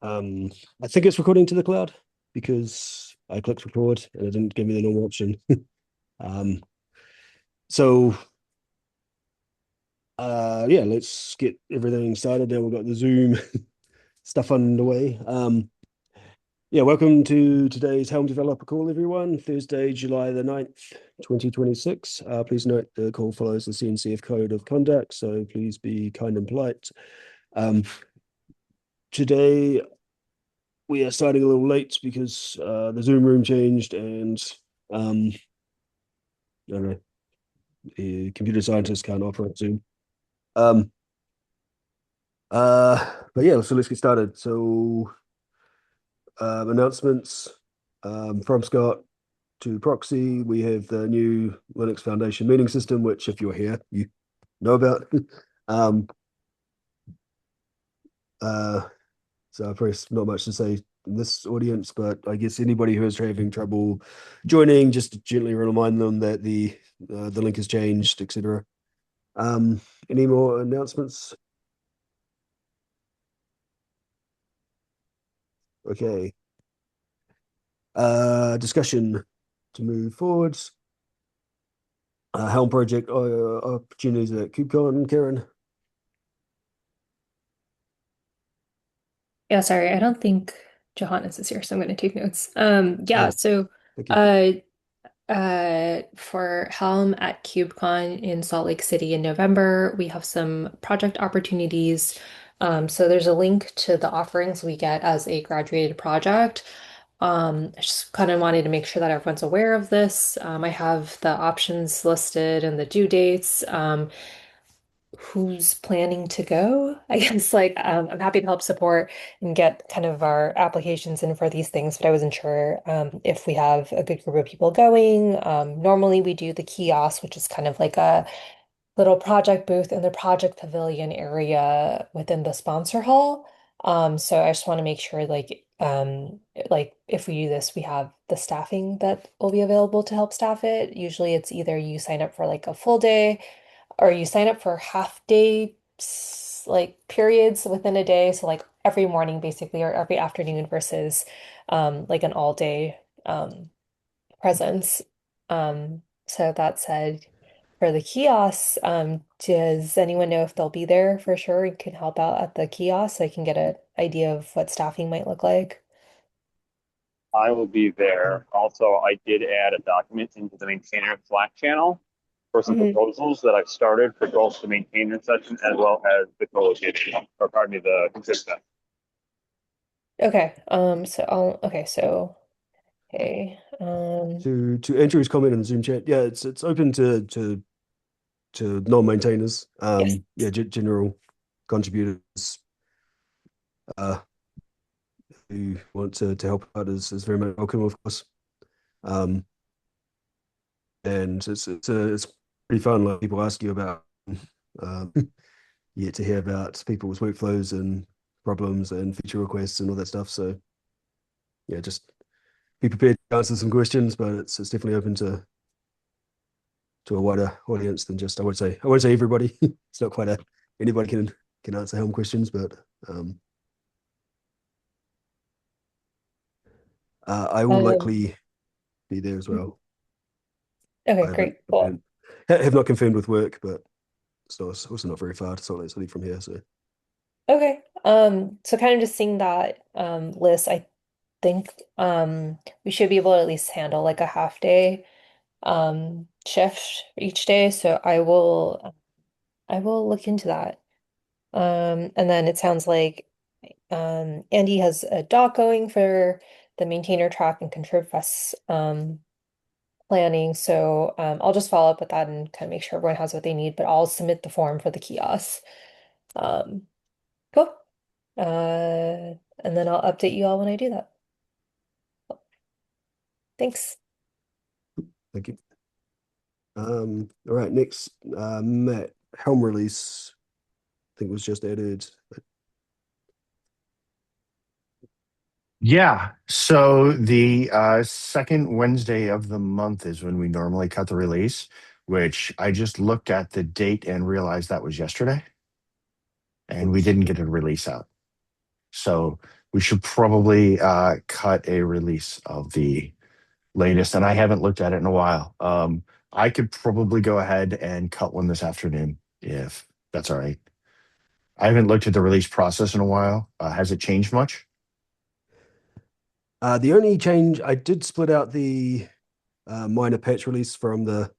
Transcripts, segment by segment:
Um, I think it's recording to the cloud because I clicked record and it didn't give me the normal option. Um, so yeah, let's get everything started. Now we've got the Zoom stuff underway. Yeah, welcome to today's Helm Developer Call, everyone. Thursday, July the 9th, 2026. Please note the call follows the CNCF Code of Conduct, so please be kind and polite. Um, Today we are starting a little late because the Zoom room changed and um, I don't know, the computer scientists can't operate Zoom. Um, but yeah, so let's get started. So announcements from Scott to Proxy. We have the new Linux Foundation meeting system, which if you're here, you know about. um, uh, so probably not much to say in this audience, but I guess anybody who is having trouble joining, just gently remind them that the link has changed, etc. Um, any more announcements? Okay. Discussion to move forwards. Helm project opportunities at KubeCon, Karen. Yeah, sorry, I don't think Johannes is here, so I'm going to take notes. Yeah, Oh, so thank you. uh, for Helm at KubeCon in Salt Lake City in November, we have some project opportunities. So there's a link to the offerings we get as a graduated project. I just kind of wanted to make sure that everyone's aware of this. I have the options listed and the due dates. Who's planning to go? I guess I'm happy to help support and get kind of our applications in for these things, but I wasn't sure if we have a good group of people going. Normally we do the kiosk, which is kind of like a little project booth in the project pavilion area within the sponsor hall. So I just want to make sure like if we do this, we have the staffing that will be available to help staff it. Usually it's either you sign up for like a full day or you sign up for half day like periods within a day. So like every morning basically or every afternoon versus like an all day presence. So that said, for the kiosks, does anyone know if they'll be there for sure and can help out at the kiosk so I can get an idea of what staffing might look like? I will be there. Also, I did add a document into the maintainer Slack channel for some Hmm. proposals that I've started for both the maintainer section as well as the co-location, or pardon me, the consistent. Okay. Okay. To Andrew's comment in the Zoom chat, yeah, it's open to non-maintainers. Yes. Yeah, general contributors uh, who want to help out is very much welcome, of course. Um, and it's pretty fun. Like people ask you about, um, you get to hear about people's workflows and problems and feature requests and all that stuff. So yeah, just be prepared to answer some questions, but it's definitely open to a wider audience than just I won't say everybody. It's not quite a anybody can answer Helm questions, but um, I will Um, likely be there as well. okay, I haven't great. Cool. confirmed, have not confirmed with work, but it's also not very far to Salt Lake City from here. So Okay. So kind of just seeing that list, I think we should be able to at least handle like a half day shift each day. So I will look into that. And then it sounds like Andy has a doc going for the maintainer track and contrib fest planning. So I'll just follow up with that and kind of make sure everyone has what they need, but I'll submit the form for the kiosk. Um, cool. And then I'll update you all when I do that. Thanks. thank you. All right, next, Matt, Helm release, I think was just added. Yeah. So the second Wednesday of the month is when we normally cut the release, which I just looked at the date and realized that was yesterday, and we Oops. didn't get a release out. So we should probably cut a release of the latest, and I haven't looked at it in a while. I could probably go ahead and cut one this afternoon if that's all right. I haven't looked at the release process in a while. Has it changed much? The only change I did split out the minor patch release from the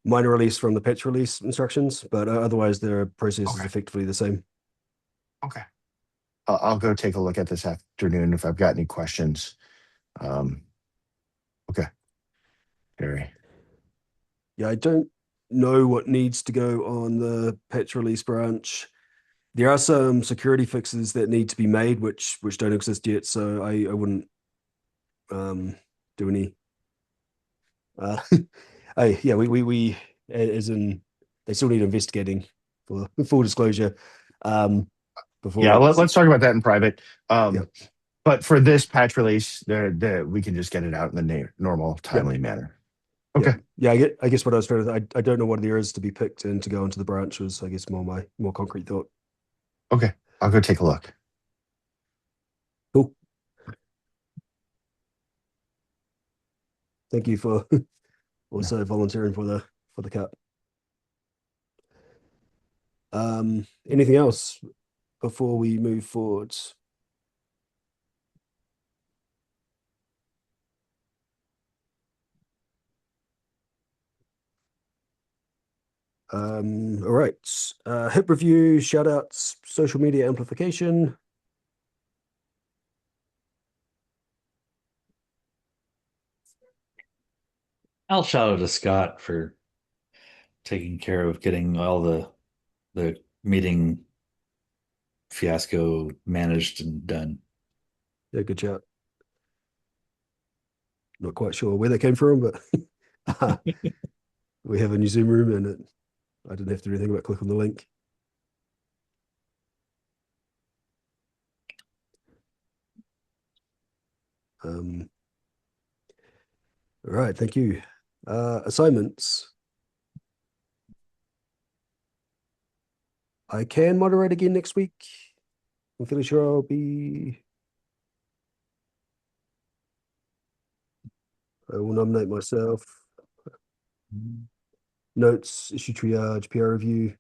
minor release from the patch release instructions, but otherwise the process is Okay. effectively the same. Okay. I'll go take a look at this afternoon if I've got any questions. Um, okay. Very. Yeah, I don't know what needs to go on the patch release branch. There are some security fixes that need to be made, which don't exist yet, so I wouldn't do any. Uh, I yeah we as in they still need investigating for full disclosure. Um, Yeah, before let's talk about that in private. yeah But for this patch release, we can just get it out in the normal, yeah timely manner. yeah Okay. yeah. I guess what I was trying to I don't know what there is to be picked and to go into the branch was I guess more concrete thought. Okay. I'll go take a look. Cool. Thank you for Yeah. also volunteering for the cut. Anything else before we move forward? All right. Hip review, shout outs, social media amplification. I'll shout out to Scott for taking care of getting all the meeting fiasco managed and done. Yeah, good chat. Not quite sure where that came from, but we have a new Zoom room and I didn't have to do anything but click on the link. Um, all right, thank you. Assignments. I can moderate again next week. I'm fairly sure I'll be. I will nominate myself. Notes, issue triage, PR review.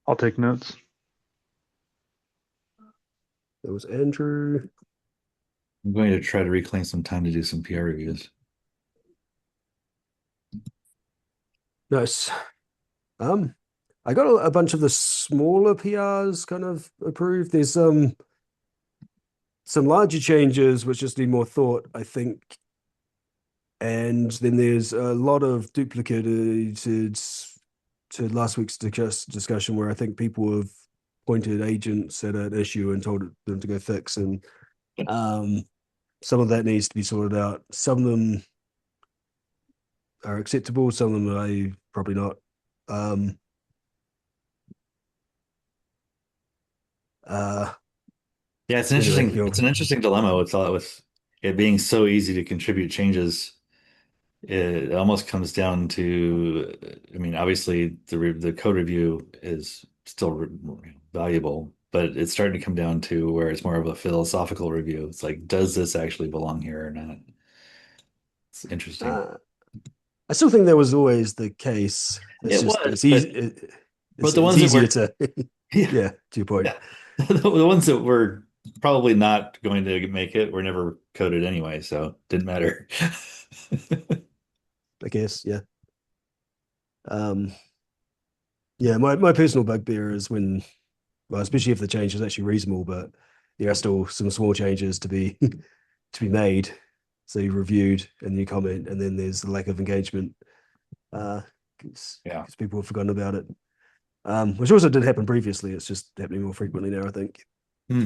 I'll take notes. There was Andrew. I'm going to try to reclaim some time to do some PR reviews. Nice. I got a bunch of the smaller PRs kind of approved. There's some larger changes which just need more thought, I think. And then there's a lot of duplicated to last week's discussion where I think people have pointed agents at an issue and told them to go fix. And some of that needs to be sorted out. Some of them are acceptable, some of them are probably not. Um, uh, Yeah, it's an anyway, interesting it's an interesting dilemma with it being so easy to contribute changes. It almost comes down to, I mean, obviously the code review is still valuable, but it's starting to come down to where it's more of a philosophical review. It's like, does this actually belong here or not? It's interesting. I still think that was always the case. It's It just was, it's easy. but the It's ones that easier were to yeah, yeah. To your point, yeah. The ones that were probably not going to make it were never coded anyway, so didn't matter. I guess. Yeah. Um. Yeah. My personal bugbear is when, well, especially if the change is actually reasonable, but there are still some small changes to be to be made. So you reviewed and you comment, and then there's the lack of engagement because Yeah. people have forgotten about it. Which also did happen previously. It's just happening more frequently now, I think. Hmm.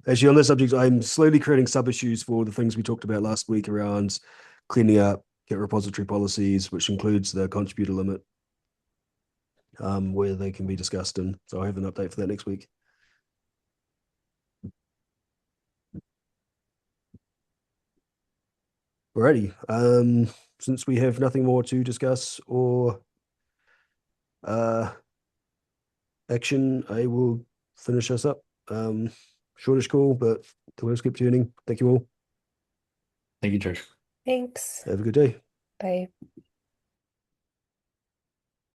Actually, on this subject, I'm slowly creating sub issues for the things we talked about last week around cleaning up Git repository policies, which includes the contributor limit, where they can be discussed. And so I have an update for that next week. Alrighty. Since we have nothing more to discuss or action, I will finish us up. Shortish call, but the wheels keep turning. Thank you all. Thank you, George. Thanks. Have a good day. Bye.